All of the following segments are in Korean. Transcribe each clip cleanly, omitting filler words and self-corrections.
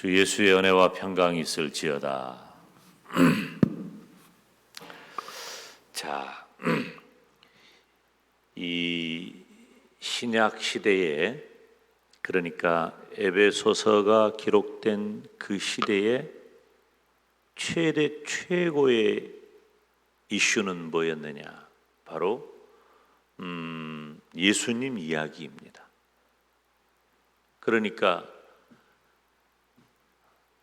주 예수의 은혜와 평강이 있을지어다. 자, 이 신약 시대에, 그러니까 에베소서가 기록된 그 시대에 최고의 이슈는 뭐였느냐? 바로 예수님 이야기입니다. 그러니까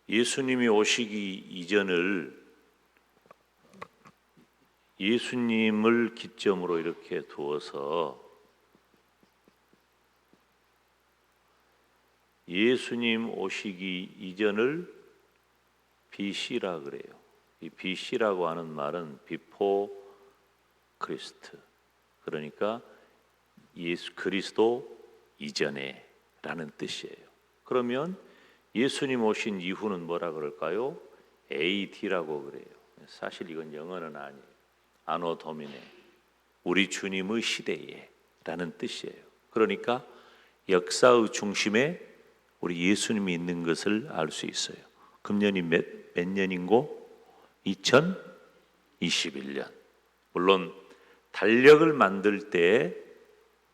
예수님이 오시기 이전을 예수님을 기점으로 이렇게 두어서 예수님 오시기 이전을 BC라 그래요. 이 BC라고 하는 말은 비포 크리스트, 그러니까 예수 그리스도 이전에 라는 뜻이에요. 그러면 예수님 오신 이후는 뭐라 그럴까요? AD라고 그래요. 사실 이건 영어는 아니에요. 아노 도미네, 우리 주님의 시대에 라는 뜻이에요. 그러니까 역사의 중심에 우리 예수님이 있는 것을 알 수 있어요. 금년이 몇 년인고? 2021년. 물론 달력을 만들 때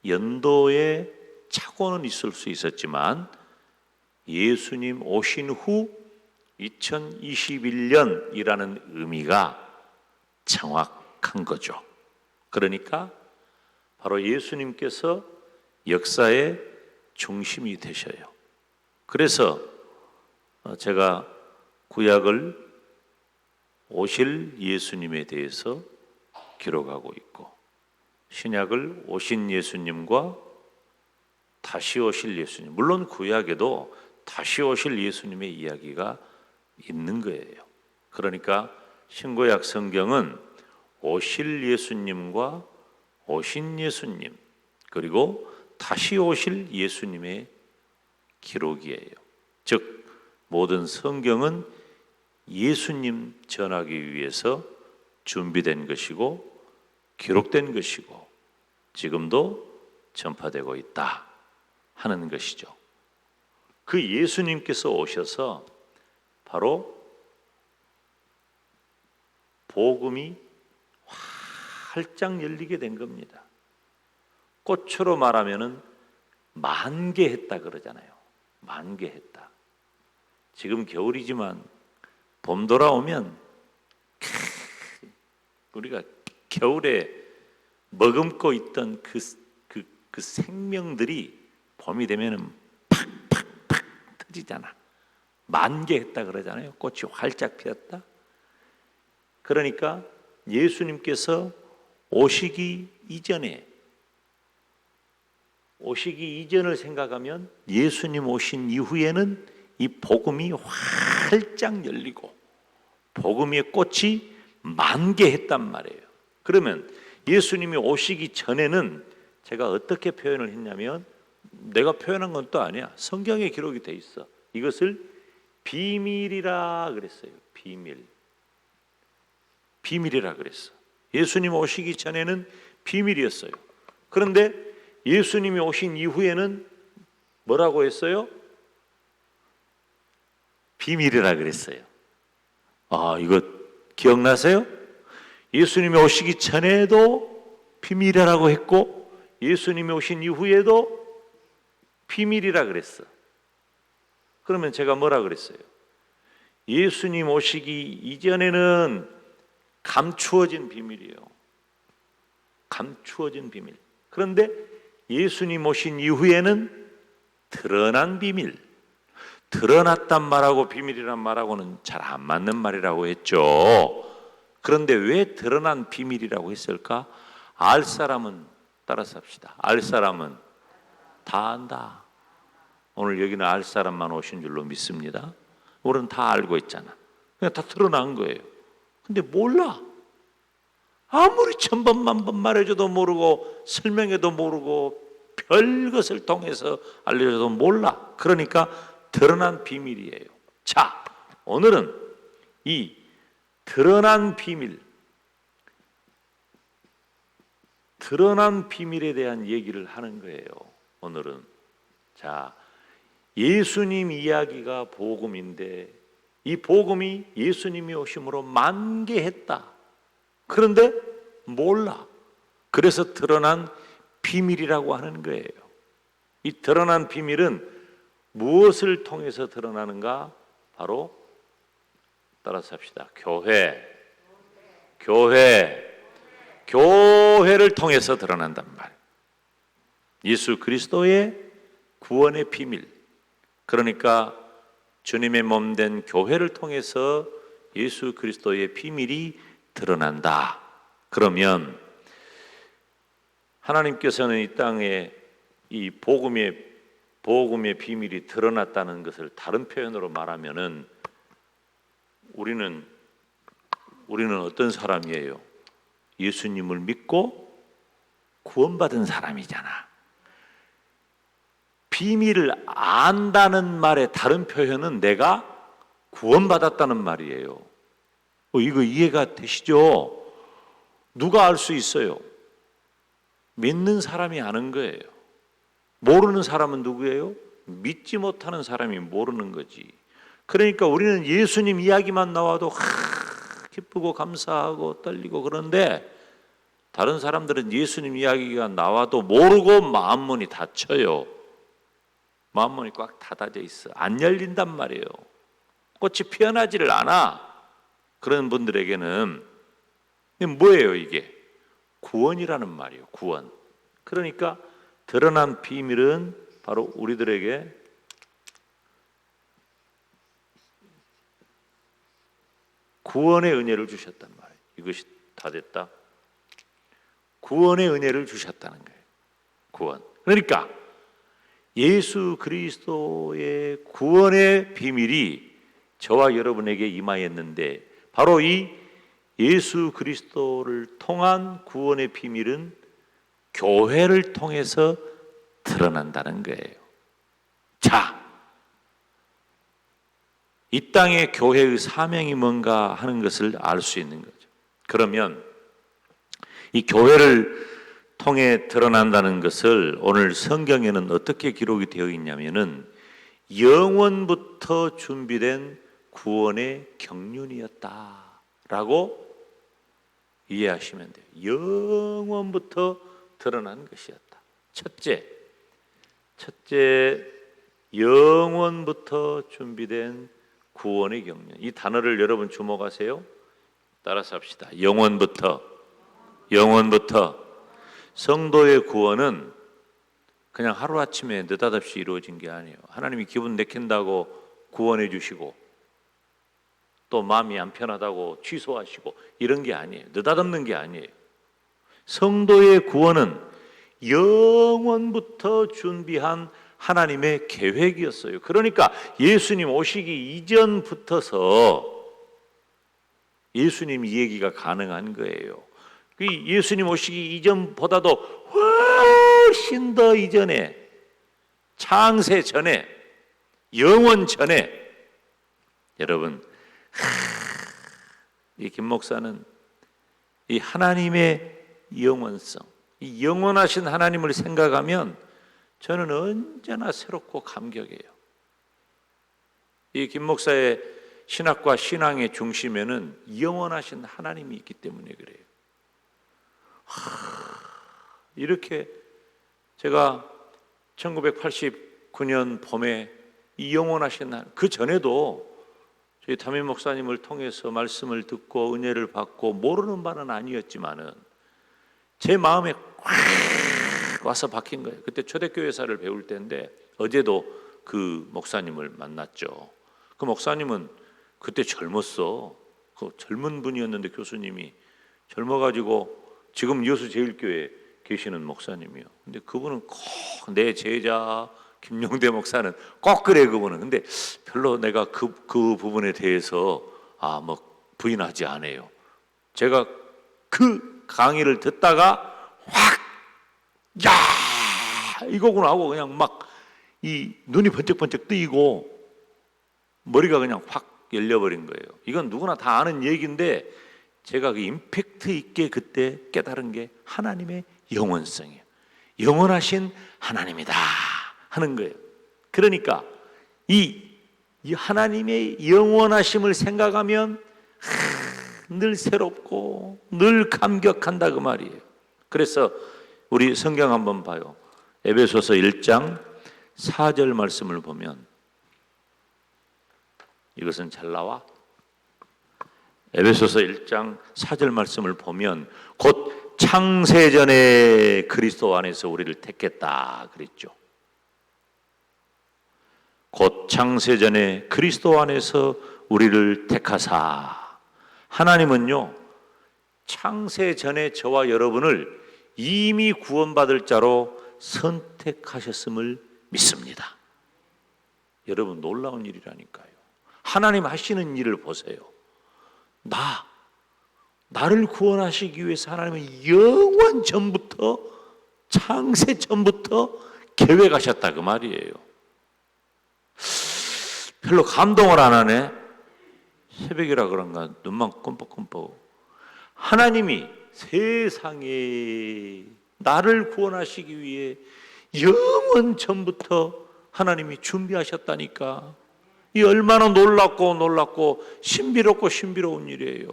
연도에 착오는 있을 수 있었지만 예수님 오신 후 2021년이라는 의미가 정확한 거죠. 그러니까 바로 예수님께서 역사의 중심이 되셔요. 그래서 제가 구약을 오실 예수님에 대해서 기록하고 있고, 신약을 오신 예수님과 다시 오실 예수님, 물론 구약에도 다시 오실 예수님의 이야기가 있는 거예요. 그러니까 신구약 성경은 오실 예수님과 오신 예수님, 그리고 다시 오실 예수님의 기록이에요. 즉 모든 성경은 예수님 전하기 위해서 준비된 것이고 기록된 것이고 지금도 전파되고 있다 하는 것이죠. 그 예수님께서 오셔서 바로 복음이 활짝 열리게 된 겁니다. 꽃으로 말하면은 만개했다 그러잖아요. 만개했다. 지금 겨울이지만 봄 돌아오면 우리가 겨울에 머금고 있던 그 생명들이 봄이 되면은 팍팍팍 터지잖아. 만개했다 그러잖아요. 꽃이 활짝 피었다. 그러니까 예수님께서 오시기 이전을 생각하면 예수님 오신 이후에는 이 복음이 활짝 열리고 복음의 꽃이 만개했단 말이에요. 그러면 예수님이 오시기 전에는 제가 어떻게 표현을 했냐면, 내가 표현한 건 또 아니야. 성경에 기록이 돼 있어. 이것을 비밀이라 그랬어요. 비밀이라 그랬어. 예수님 오시기 전에는 비밀이었어요. 그런데 예수님이 오신 이후에는 뭐라고 했어요? 비밀이라 그랬어요. 이거 기억나세요? 예수님이 오시기 전에도 비밀이라고 했고 예수님이 오신 이후에도 비밀이라 그랬어. 그러면 제가 뭐라 그랬어요? 예수님 오시기 이전에는 감추어진 비밀이에요. 감추어진 비밀. 그런데 예수님 오신 이후에는 드러난 비밀. 드러났단 말하고 비밀이란 말하고는 잘 안 맞는 말이라고 했죠. 그런데 왜 드러난 비밀이라고 했을까? 알 사람은 따라서 합시다. 알 사람은 다 안다. 오늘 여기는 알 사람만 오신 줄로 믿습니다. 우리는 다 알고 있잖아. 그냥 다 드러난 거예요. 근데 몰라. 아무리 천번 만번 말해줘도 모르고 설명해도 모르고 별것을 통해서 알려줘도 몰라. 그러니까 드러난 비밀이에요. 자, 오늘은 이 드러난 비밀에 대한 얘기를 하는 거예요. 오늘은. 자, 예수님 이야기가 복음인데 이 복음이 예수님이 오심으로 만개했다. 그런데 몰라. 그래서 드러난 비밀이라고 하는 거예요. 이 드러난 비밀은 무엇을 통해서 드러나는가? 바로 따라서 합시다. 교회를 통해서 드러난단 말이에요. 예수 그리스도의 구원의 비밀. 그러니까 주님의 몸 된 교회를 통해서 예수 그리스도의 비밀이 드러난다. 그러면 하나님께서는 이 땅에 이 복음의 비밀이 드러났다는 것을 다른 표현으로 말하면은 우리는 어떤 사람이에요? 예수님을 믿고 구원받은 사람이잖아. 비밀을 안다는 말의 다른 표현은 내가 구원받았다는 말이에요. 이거 이해가 되시죠? 누가 알 수 있어요? 믿는 사람이 아는 거예요. 모르는 사람은 누구예요? 믿지 못하는 사람이 모르는 거지. 그러니까 우리는 예수님 이야기만 나와도 기쁘고 감사하고 떨리고 그런데 다른 사람들은 예수님 이야기가 나와도 모르고 마음문이 닫혀요. 마음문이 꽉 닫아져 있어. 안 열린단 말이에요. 꽃이 피어나지를 않아. 그런 분들에게는 뭐예요 이게? 구원이라는 말이에요. 구원. 그러니까 드러난 비밀은 바로 우리들에게 구원의 은혜를 주셨단 말이에요. 이것이 다 됐다. 구원의 은혜를 주셨다는 거예요. 구원. 그러니까 예수 그리스도의 구원의 비밀이 저와 여러분에게 임하였는데 바로 이 예수 그리스도를 통한 구원의 비밀은 교회를 통해서 드러난다는 거예요. 자, 이 땅의 교회의 사명이 뭔가 하는 것을 알 수 있는 거죠. 그러면 이 교회를 통해 드러난다는 것을 오늘 성경에는 어떻게 기록이 되어 있냐면은 영원부터 준비된 구원의 경륜이었다라고 이해하시면 돼요. 영원부터 드러난 것이었다. 첫째, 영원부터 준비된 구원의 경륜. 이 단어를 여러분 주목하세요. 따라서 합시다. 영원부터. 성도의 구원은 그냥 하루아침에 느닷없이 이루어진 게 아니에요. 하나님이 기분 내킨다고 구원해 주시고 또 마음이 안 편하다고 취소하시고 이런 게 아니에요. 느닷없는 게 아니에요. 성도의 구원은 영원부터 준비한 하나님의 계획이었어요. 그러니까 예수님 오시기 이전부터서 예수님 이 얘기가 가능한 거예요. 예수님 오시기 이전보다도 훨씬 더 이전에, 창세 전에, 영원 전에, 여러분, 이 김 목사는 이 하나님의 영원성, 이 영원하신 하나님을 생각하면 저는 언제나 새롭고 감격해요. 이 김 목사의 신학과 신앙의 중심에는 영원하신 하나님이 있기 때문에 그래요. 이렇게 제가 1989년 봄에 이 영원하신 하나님, 그 전에도 저희 담임 목사님을 통해서 말씀을 듣고 은혜를 받고 모르는 바는 아니었지만은 제 마음에 꽉 와서 박힌 거예요. 그때 초대교회사를 배울 때인데 어제도 그 목사님을 만났죠. 그 목사님은 그때 젊었어. 그 젊은 분이었는데 교수님이 젊어가지고 지금 여수제일교회 계시는 목사님이요. 근데 그분은 꼭 내 제자 김용대 목사는 꼭 그래 그분은. 근데 별로 내가 그 부분에 대해서 부인하지 않아요. 제가 그 강의를 듣다가 확 야 이거구나 하고 그냥 막 이 눈이 번쩍번쩍 뜨이고 머리가 그냥 확 열려버린 거예요. 이건 누구나 다 아는 얘기인데 제가 그 임팩트 있게 그때 깨달은 게 하나님의 영원성이에요. 영원하신 하나님이다 하는 거예요. 그러니까 이 하나님의 영원하심을 생각하면 늘 새롭고 늘 감격한다 그 말이에요. 그래서 우리 성경 한번 봐요. 에베소서 1장 4절 말씀을 보면, 이것은 잘 나와? 에베소서 1장 4절 말씀을 보면 곧 창세전에 그리스도 안에서 우리를 택했다 그랬죠. 곧 창세전에 그리스도 안에서 우리를 택하사. 하나님은요, 창세전에 저와 여러분을 이미 구원받을 자로 선택하셨음을 믿습니다. 여러분, 놀라운 일이라니까요. 하나님 하시는 일을 보세요. 나를 구원하시기 위해서 하나님은 영원 전부터, 창세 전부터 계획하셨다 그 말이에요. 별로 감동을 안 하네. 새벽이라 그런가 눈만 껌뻑껌뻑. 하나님이 세상에 나를 구원하시기 위해 영원 전부터 하나님이 준비하셨다니까. 이 얼마나 놀랍고 신비로운 일이에요.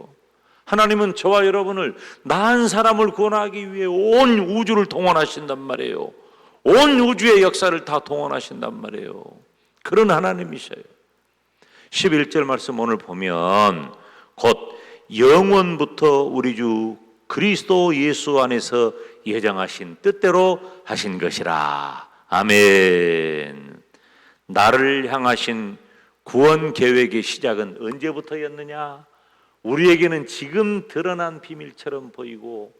하나님은 저와 여러분을, 나한 사람을 구원하기 위해 온 우주를 동원하신단 말이에요. 온 우주의 역사를 다 동원하신단 말이에요. 그런 하나님이셔요. 11절 말씀 오늘 보면 곧 영원부터 우리 주 그리스도 예수 안에서 예정하신 뜻대로 하신 것이라. 아멘. 나를 향하신 구원 계획의 시작은 언제부터였느냐? 우리에게는 지금 드러난 비밀처럼 보이고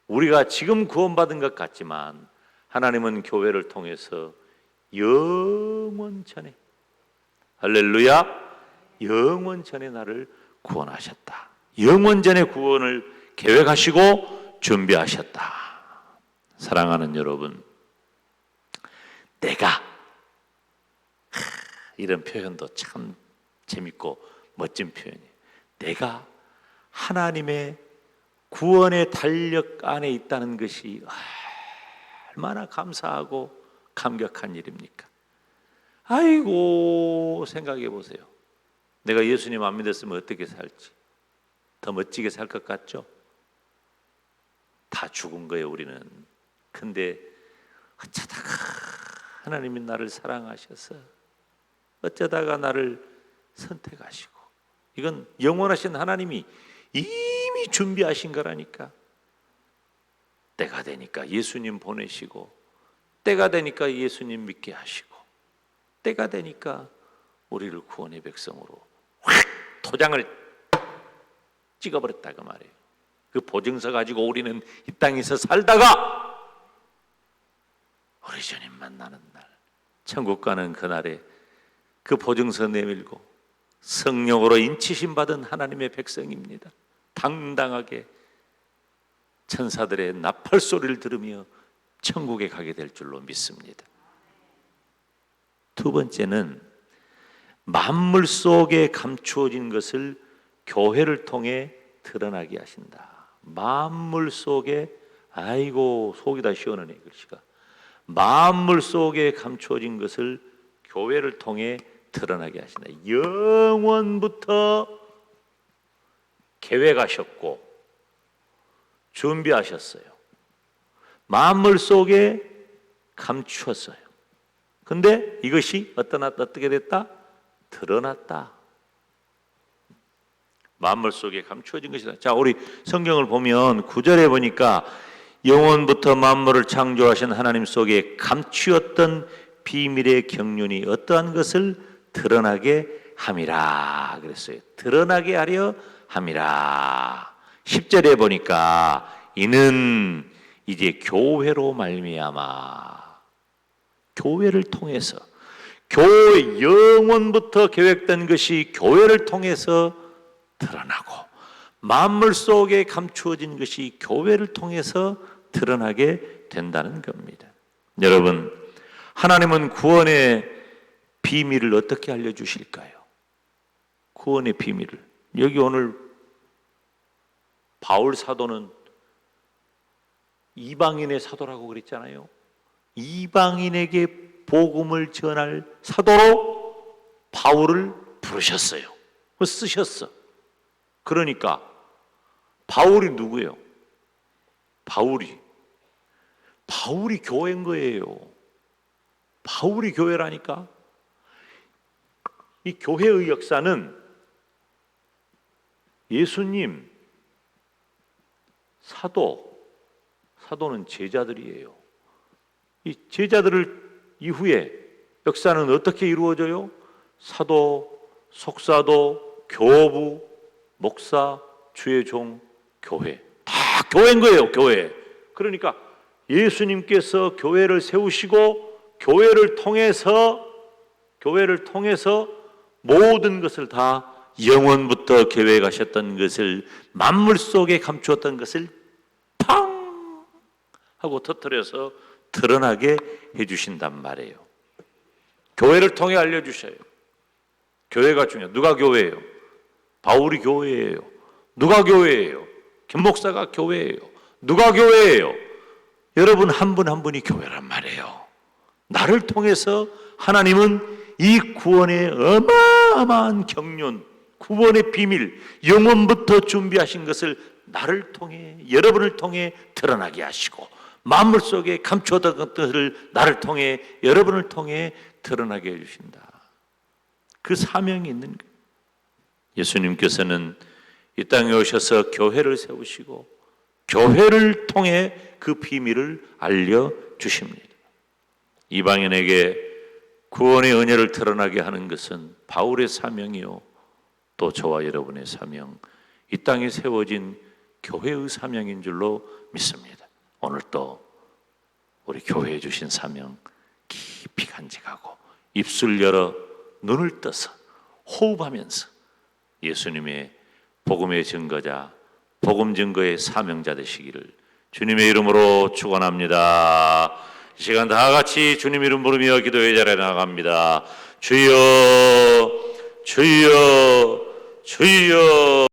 우리가 지금 구원받은 것 같지만 하나님은 교회를 통해서 영원 전에, 할렐루야, 영원 전에 나를 구원하셨다. 영원 전에 구원을 계획하시고 준비하셨다. 사랑하는 여러분, 내가, 이런 표현도 참 재밌고 멋진 표현이에요. 내가 하나님의 구원의 달력 안에 있다는 것이 얼마나 감사하고 감격한 일입니까? 아이고, 생각해 보세요. 내가 예수님 안 믿었으면 어떻게 살지? 더 멋지게 살 것 같죠? 다 죽은 거예요, 우리는. 근데 어쩌다가 하나님이 나를 사랑하셔서 어쩌다가 나를 선택하시고, 이건 영원하신 하나님이 이미 준비하신 거라니까. 때가 되니까 예수님 보내시고, 때가 되니까 예수님 믿게 하시고, 때가 되니까 우리를 구원의 백성으로 확 도장을 찍어버렸다 그 말이에요. 그 보증서 가지고 우리는 이 땅에서 살다가 우리 주님 만나는 날, 천국 가는 그날에 그 보증서 내밀고 성령으로 인치심 받은 하나님의 백성입니다. 당당하게 천사들의 나팔 소리를 들으며 천국에 가게 될 줄로 믿습니다. 두 번째는 만물 속에 감추어진 것을 교회를 통해 드러나게 하신다. 만물 속에, 아이고 속이 다 시원하네 글씨가. 만물 속에 감추어진 것을 교회를 통해 드러나게 하신다. 영원부터 계획하셨고 준비하셨어요. 만물 속에 감추었어요. 근데 이것이 어떻게 됐다? 드러났다. 만물 속에 감추어진 것이다. 자, 우리 성경을 보면 9절에 보니까 영원부터 만물을 창조하신 하나님 속에 감추었던 비밀의 경륜이 어떠한 것을 드러나게 함이라 그랬어요. 드러나게 하려 함이라. 10절에 보니까 이는 이제 교회로 말미암아, 교회를 통해서, 교회 영원부터 계획된 것이 교회를 통해서 드러나고 만물 속에 감추어진 것이 교회를 통해서 드러나게 된다는 겁니다. 여러분, 하나님은 구원의 비밀을 어떻게 알려주실까요? 구원의 비밀을. 여기 오늘 바울 사도는 이방인의 사도라고 그랬잖아요. 이방인에게 복음을 전할 사도로 바울을 부르셨어요. 쓰셨어. 그러니까 바울이 누구예요? 바울이 교회인 거예요. 바울이 교회라니까. 이 교회의 역사는 예수님, 사도는 제자들이에요. 이 제자들을 이후에 역사는 어떻게 이루어져요? 사도, 속사도, 교부, 목사, 주의 종, 교회. 다 교회인 거예요, 교회. 그러니까 예수님께서 교회를 세우시고 교회를 통해서 모든 것을 다 영원부터 계획하셨던 것을, 만물 속에 감추었던 것을 팡 하고 터뜨려서 드러나게 해주신단 말이에요. 교회를 통해 알려주셔요. 교회가 중요해요. 누가 교회예요? 바울이 교회예요. 누가 교회예요? 김 목사가 교회예요. 누가 교회예요? 여러분 한 분 한 분이 교회란 말이에요. 나를 통해서 하나님은 이 구원의 어마어마한 경륜, 구원의 비밀, 영원부터 준비하신 것을 나를 통해, 여러분을 통해 드러나게 하시고, 만물 속에 감추었던 것들을 나를 통해, 여러분을 통해 드러나게 해주신다. 그 사명이 있는 거예요. 예수님께서는 이 땅에 오셔서 교회를 세우시고 교회를 통해 그 비밀을 알려주십니다. 이방인에게 구원의 은혜를 드러나게 하는 것은 바울의 사명이요, 또 저와 여러분의 사명, 이 땅에 세워진 교회의 사명인 줄로 믿습니다. 오늘 또 우리 교회에 주신 사명 깊이 간직하고 입술 열어 눈을 떠서 호흡하면서 예수님의 복음의 증거자, 복음 증거의 사명자 되시기를 주님의 이름으로 축원합니다. 이 시간 다 같이 주님 이름 부르며 기도의 자리에 나갑니다. 주여, 주여, 주여.